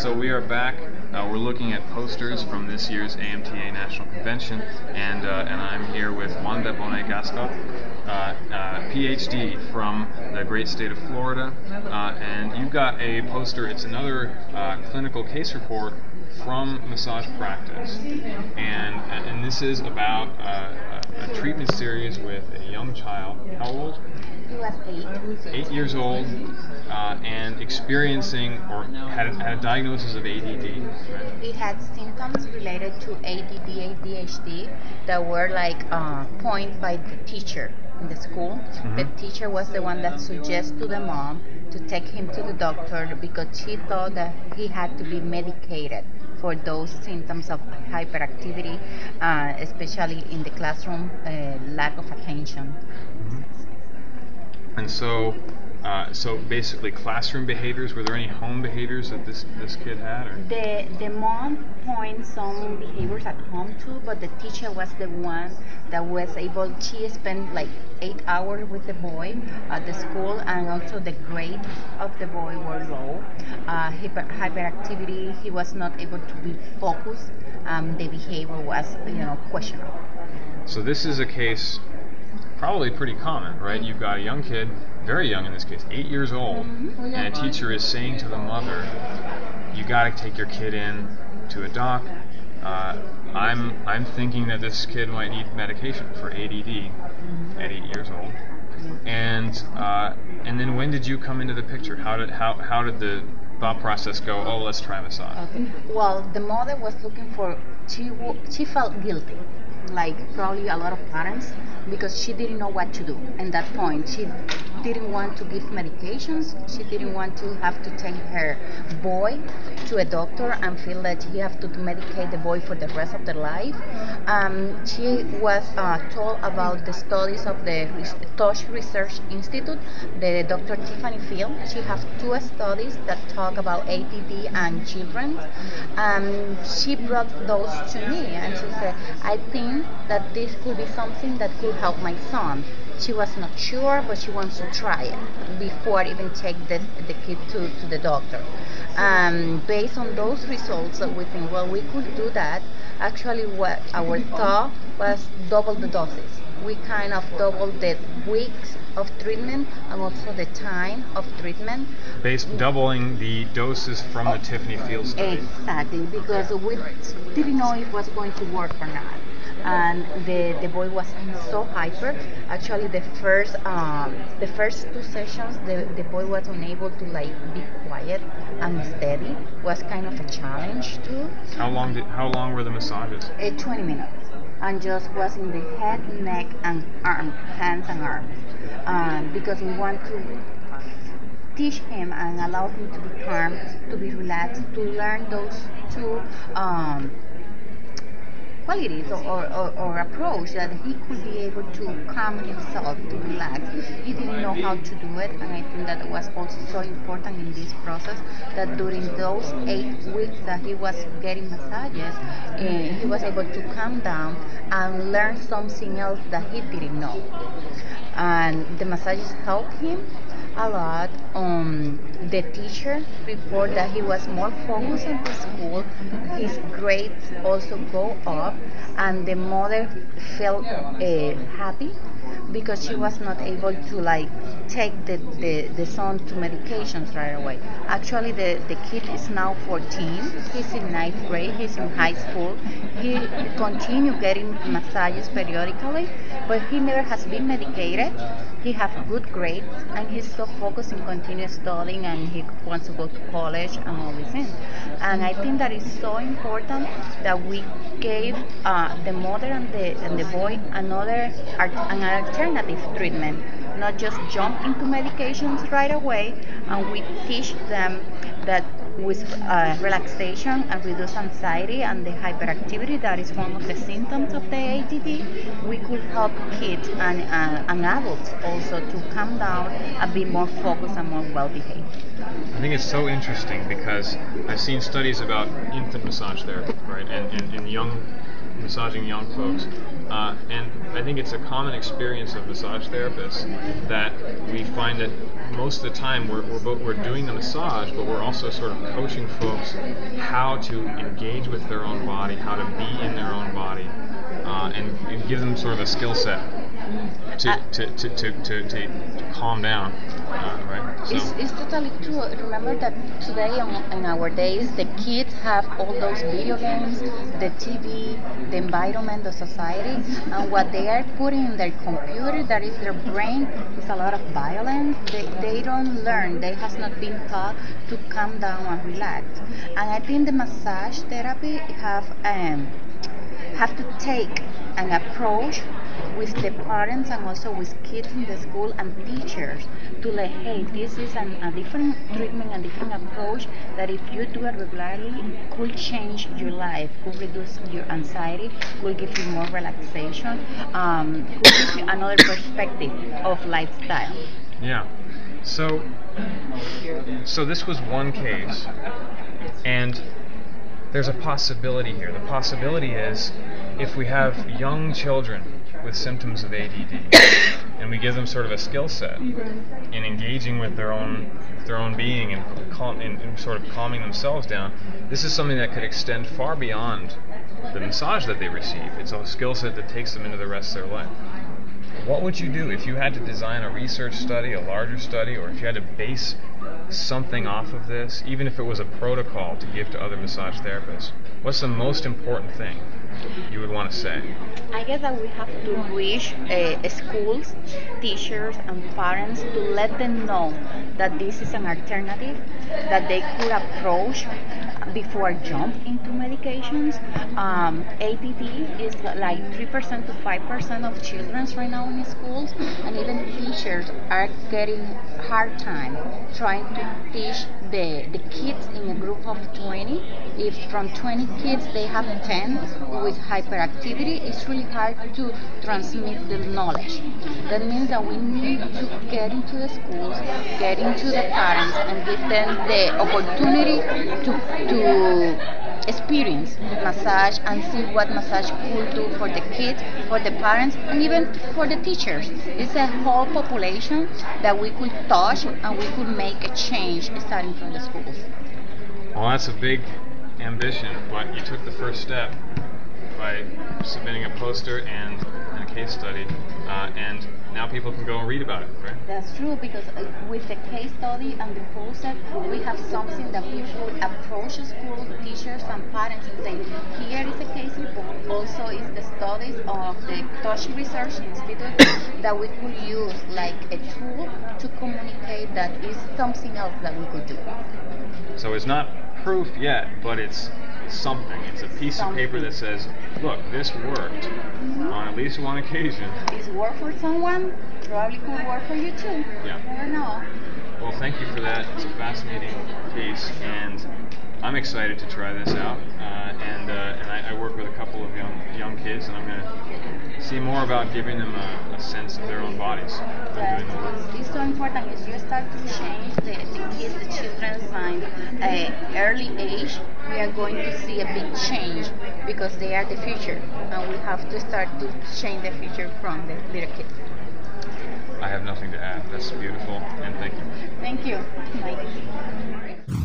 So we are back. We're looking at posters from this year's AMTA National Convention, and I'm here with Wanda Bonet-Gascot, PhD from the great state of Florida, and you've got a poster. It's another clinical case report from massage practice, and this is about a treatment series with a young child. How old? He was 8. 8 years old, and experiencing or had a diagnosis of ADD. Right? He had symptoms related to ADD, ADHD that were pointed by the teacher in the school. Mm-hmm. The teacher was the one that suggested to the mom to take him to the doctor because she thought that he had to be medicated for those symptoms of hyperactivity, especially in the classroom, lack of attention. Mm-hmm. And so basically classroom behaviors. Were there any home behaviors that this kid had? Or? The mom pointed some behaviors at home too, but the teacher was the one that was able. She spent 8 hours with the boy at the school, and also the grades of the boy were low. Hyperactivity. He was not able to be focused. The behavior was questionable. So this is a case probably pretty common, right? You've got a young kid, very young in this case, 8 years old, and a teacher is saying to the mother, you got to take your kid in to a doc. I'm thinking that this kid might need medication for ADD at 8 years old. And then when did you come into the picture? How did the thought process go? Oh, let's try massage. Okay. Well, the mother was looking for. She felt guilty, like probably a lot of parents, because she didn't know what to do at that point. She didn't want to give medications. She didn't want to have to take her boy to a doctor and feel that he have to medicate the boy for the rest of their life. She was told about the studies of the Touch Research Institute, the Dr. Tiffany Field. She has 2 studies that talk about ADD and children. She brought those to me, and she said, I think that this could be something that could help my son. She was not sure, but she wants to try it before even take the kid to the doctor. Based on those results, we think, well, we could do that. Actually, what our thought was double the doses. We kind of doubled the weeks of treatment and also the time of treatment. Doubling the doses from the Tiffany Field study. Exactly, because we didn't know if it was going to work or not. And the boy was so hyper. Actually, the first 2 sessions, the boy was unable to be quiet and steady. Was kind of a challenge too. How long were the massages? 20 minutes, and just was in the head, neck, and hands and arms, because we want to teach him and allow him to be calm, to be relaxed, to learn those 2 qualities or approach that he could be able to calm himself, to relax. He didn't know how to do it, and I think that was also so important in this process, that during those 8 weeks that he was getting massages, he was able to calm down and learn something else that he didn't know. And the massages helped him a lot. The teacher reported that he was more focused on the school. His grades also go up, and the mother felt happy because she was not able to take the son to medications right away. Actually, the kid is now 14. He's in 9th grade. He's in high school. He continued getting massages periodically, but he never has been medicated. He has good grades, and he's so focused in continuous studying, and he wants to go to college and all these things. And I think that is so important that we gave the mother and the boy an alternative treatment, not just jump into medications right away, and we teach them that with relaxation and reduce anxiety and the hyperactivity that is one of the symptoms of the ADD, we could help kids and adults also to calm down and be more focused and more well-behaved. I think it's so interesting because I've seen studies about infant massage therapy, right, and in young massaging young folks, and I think it's a common experience of massage therapists that we find that most of the time we're doing the massage, but we're also sort of coaching folks how to engage with their own body, how to be in their own body, and give them sort of a skill set to calm down, right? So. It's totally true. Remember that today, in our days, the kids have all those video games, the TV, the environment, the society, and what they are putting in their computer, that is their brain, is a lot of violence. They don't learn. They have not been taught to calm down and relax. And I think the massage therapy have to take an approach with the parents and also with kids in the school and teachers to like, hey, this is a different treatment, a different approach that if you do it regularly could change your life, could reduce your anxiety, could give you more relaxation, could give you another perspective of lifestyle. Yeah. So this was one case, and there's a possibility here. The possibility is if we have young children with symptoms of ADD and we give them sort of a skill set in engaging with their own being and sort of calming themselves down, this is something that could extend far beyond the massage that they receive. It's a skill set that takes them into the rest of their life. What would you do if you had to design a research study, a larger study, or if you had to base something off of this, even if it was a protocol to give to other massage therapists? What's the most important thing you would want to say? I guess that we have to reach schools, teachers, and parents to let them know that this is an alternative that they could approach before jump into medications. ADD is like 3% to 5% of children right now in schools, and even teachers are getting hard time trying to teach the kids in a group of 20. If from 20 kids they have 10 with hyperactivity, it's really hard to transmit the knowledge. That means that we need to get into the schools, get into the parents, and give them the opportunity to experience massage and see what massage could do for the kids, for the parents, and even for the teachers. It's a whole population that we could touch and we could make a change starting from the schools. Well, that's a big ambition, but you took the first step by submitting a poster and a case study, and now people can go and read about it, right? That's true, because with the case study and the poster, we have something that people approach school teachers and parents and say, here is a case report, also is the studies of the Touch Research Institute that we could use like a tool to communicate that is something else that we could do. So it's not proof yet, but it's something. It's a piece of paper that says, look, this worked on at least one occasion. It's worked for someone, probably could work for you too. Yeah. You never know. Well, thank you for that. It's a fascinating case, and I'm excited to try this out. And I work with a couple of young kids, and I'm going to see more about giving them a sense of their own bodies. It's so important as you start to change the kids, the children's mind early age. We are going to see a big change because they are the future, and we have to start to change the future from the little kids. I have nothing to add. That's beautiful, and thank you. Thank you, Mike.